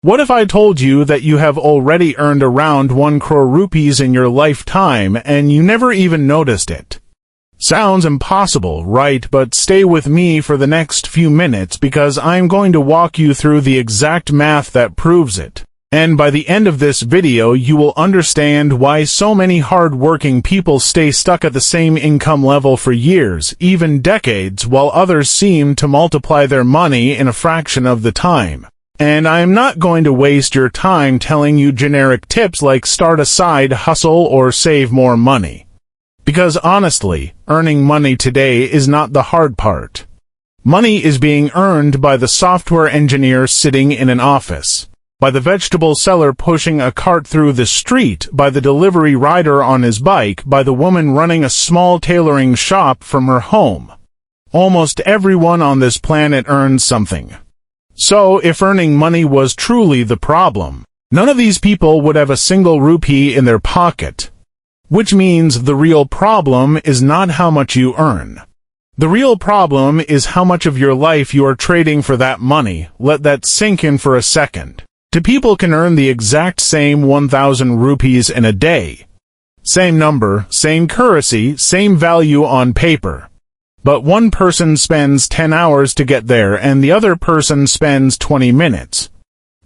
What if I told you that you have already earned around 1 crore rupees in your lifetime and you never even noticed it? Sounds impossible, right? But stay with me for the next few minutes because I'm going to walk you through the exact math that proves it. And by the end of this video, you will understand why so many hard-working people stay stuck at the same income level for years, even decades, while others seem to multiply their money in a fraction of the time. And I am not going to waste your time telling you generic tips like start a side hustle or save more money. Because honestly, earning money today is not the hard part. Money is being earned by the software engineer sitting in an office, by the vegetable seller pushing a cart through the street, by the delivery rider on his bike, by the woman running a small tailoring shop from her home. Almost everyone on this planet earns something. So, if earning money was truly the problem, none of these people would have a single rupee in their pocket. Which means the real problem is not how much you earn. The real problem is how much of your life you are trading for that money. Let that sink in for a second. Two people can earn the exact same 1,000 rupees in a day. Same number, same currency, same value on paper. But one person spends 10 hours to get there and the other person spends 20 minutes.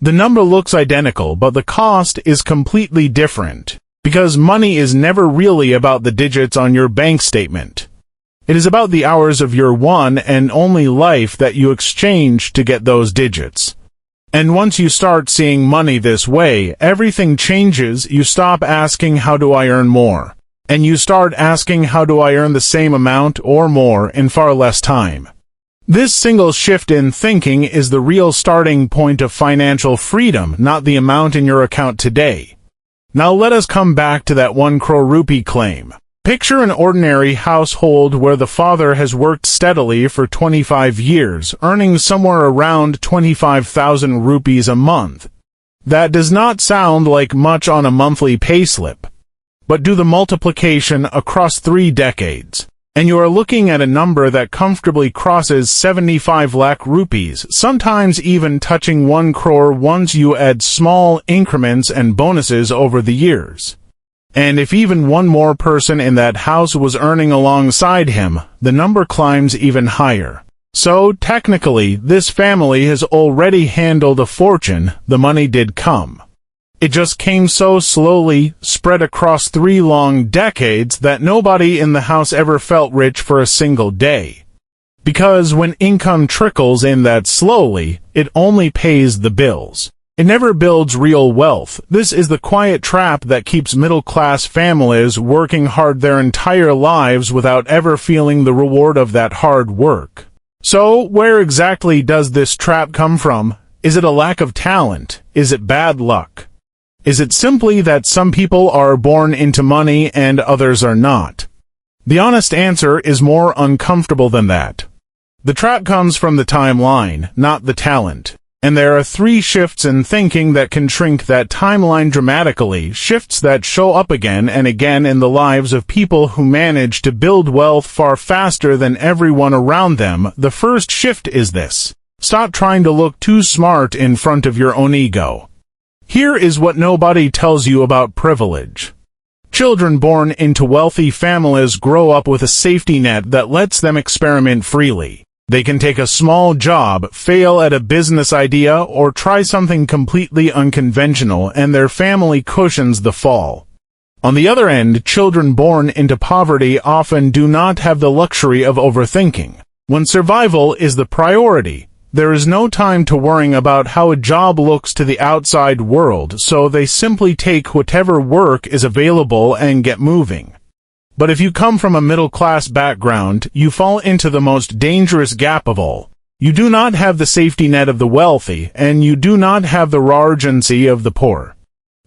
The number looks identical, but the cost is completely different, because money is never really about the digits on your bank statement. It is about the hours of your one and only life that you exchange to get those digits. And once you start seeing money this way, everything changes. You stop asking, how do I earn more? And you start asking, how do I earn the same amount or more in far less time? This single shift in thinking is the real starting point of financial freedom, not the amount in your account today. Now let us come back to that 1 crore rupee claim. Picture an ordinary household where the father has worked steadily for 25 years, earning somewhere around 25,000 rupees a month. That does not sound like much on a monthly payslip. But do the multiplication across 3 decades, and you are looking at a number that comfortably crosses 75 lakh rupees, sometimes even touching 1 crore once you add small increments and bonuses over the years. And if even one more person in that house was earning alongside him, the number climbs even higher. So, technically, this family has already handled a fortune. The money did come. It just came so slowly, spread across 3 long decades, that nobody in the house ever felt rich for a single day. Because when income trickles in that slowly, it only pays the bills. It never builds real wealth. This is the quiet trap that keeps middle-class families working hard their entire lives without ever feeling the reward of that hard work. So, where exactly does this trap come from? Is it a lack of talent? Is it bad luck? Is it simply that some people are born into money and others are not? The honest answer is more uncomfortable than that. The trap comes from the timeline, not the talent. And there are 3 shifts in thinking that can shrink that timeline dramatically, shifts that show up again and again in the lives of people who manage to build wealth far faster than everyone around them. The first shift is this: stop trying to look too smart in front of your own ego. Here is what nobody tells you about privilege. Children born into wealthy families grow up with a safety net that lets them experiment freely. They can take a small job, fail at a business idea, or try something completely unconventional, and their family cushions the fall. On the other end, children born into poverty often do not have the luxury of overthinking. When survival is the priority, there is no time to worrying about how a job looks to the outside world, so they simply take whatever work is available and get moving. But if you come from a middle-class background, you fall into the most dangerous gap of all. You do not have the safety net of the wealthy, and you do not have the raw urgency of the poor.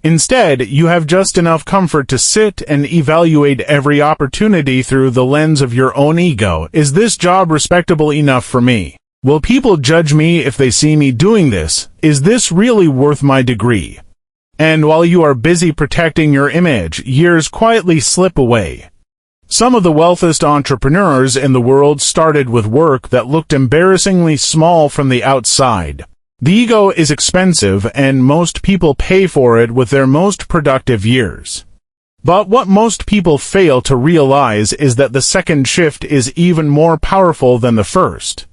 Instead, you have just enough comfort to sit and evaluate every opportunity through the lens of your own ego. Is this job respectable enough for me? Will people judge me if they see me doing this? Is this really worth my degree? And while you are busy protecting your image, years quietly slip away. Some of the wealthiest entrepreneurs in the world started with work that looked embarrassingly small from the outside. The ego is expensive, and most people pay for it with their most productive years. But what most people fail to realize is that the second shift is even more powerful than the first.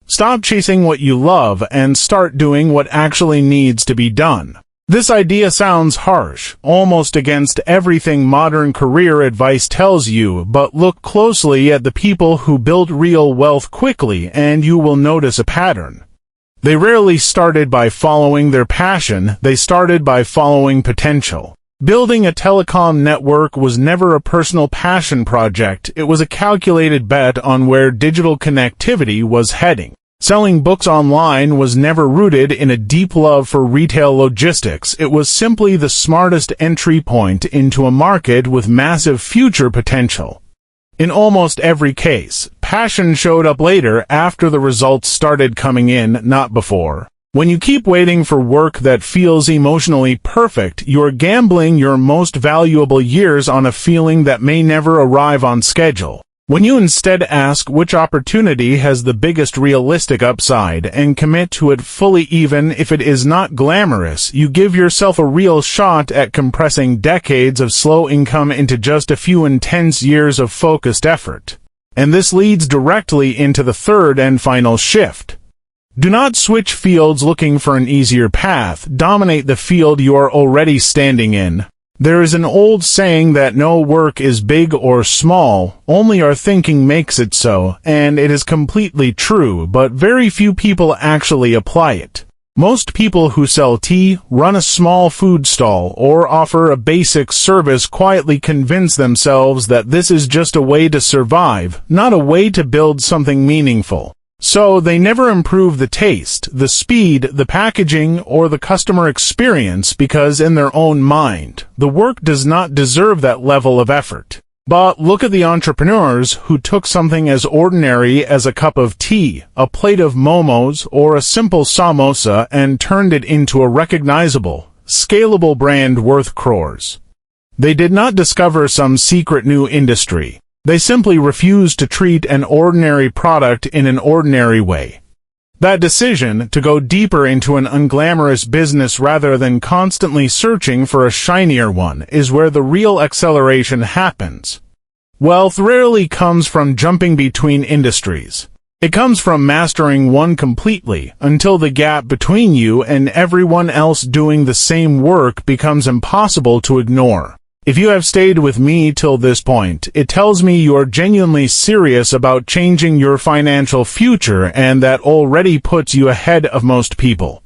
Stop chasing what you love and start doing what actually needs to be done. This idea sounds harsh, almost against everything modern career advice tells you, but look closely at the people who build real wealth quickly and you will notice a pattern. They rarely started by following their passion, they started by following potential. Building a telecom network was never a personal passion project, it was a calculated bet on where digital connectivity was heading. Selling books online was never rooted in a deep love for retail logistics, it was simply the smartest entry point into a market with massive future potential. In almost every case, passion showed up later after the results started coming in, not before. When you keep waiting for work that feels emotionally perfect, you're gambling your most valuable years on a feeling that may never arrive on schedule. When you instead ask which opportunity has the biggest realistic upside and commit to it fully even if it is not glamorous, you give yourself a real shot at compressing decades of slow income into just a few intense years of focused effort. And this leads directly into the third and final shift. Do not switch fields looking for an easier path, dominate the field you are already standing in. There is an old saying that no work is big or small, only our thinking makes it so, and it is completely true, but very few people actually apply it. Most people who sell tea, run a small food stall, or offer a basic service quietly convince themselves that this is just a way to survive, not a way to build something meaningful. So they never improve the taste, the speed, the packaging, or the customer experience because in their own mind, the work does not deserve that level of effort. But look at the entrepreneurs who took something as ordinary as a cup of tea, a plate of momos, or a simple samosa and turned it into a recognizable, scalable brand worth crores. They did not discover some secret new industry. They simply refused to treat an ordinary product in an ordinary way. That decision, to go deeper into an unglamorous business rather than constantly searching for a shinier one, is where the real acceleration happens. Wealth rarely comes from jumping between industries. It comes from mastering one completely, until the gap between you and everyone else doing the same work becomes impossible to ignore. If you have stayed with me till this point, it tells me you are genuinely serious about changing your financial future, and that already puts you ahead of most people.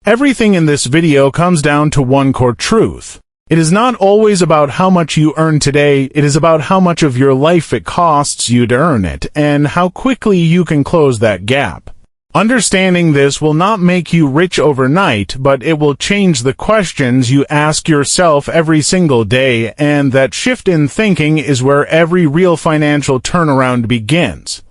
Everything in this video comes down to one core truth. It is not always about how much you earn today, it is about how much of your life it costs you to earn it, and how quickly you can close that gap. Understanding this will not make you rich overnight, but it will change the questions you ask yourself every single day, and that shift in thinking is where every real financial turnaround begins.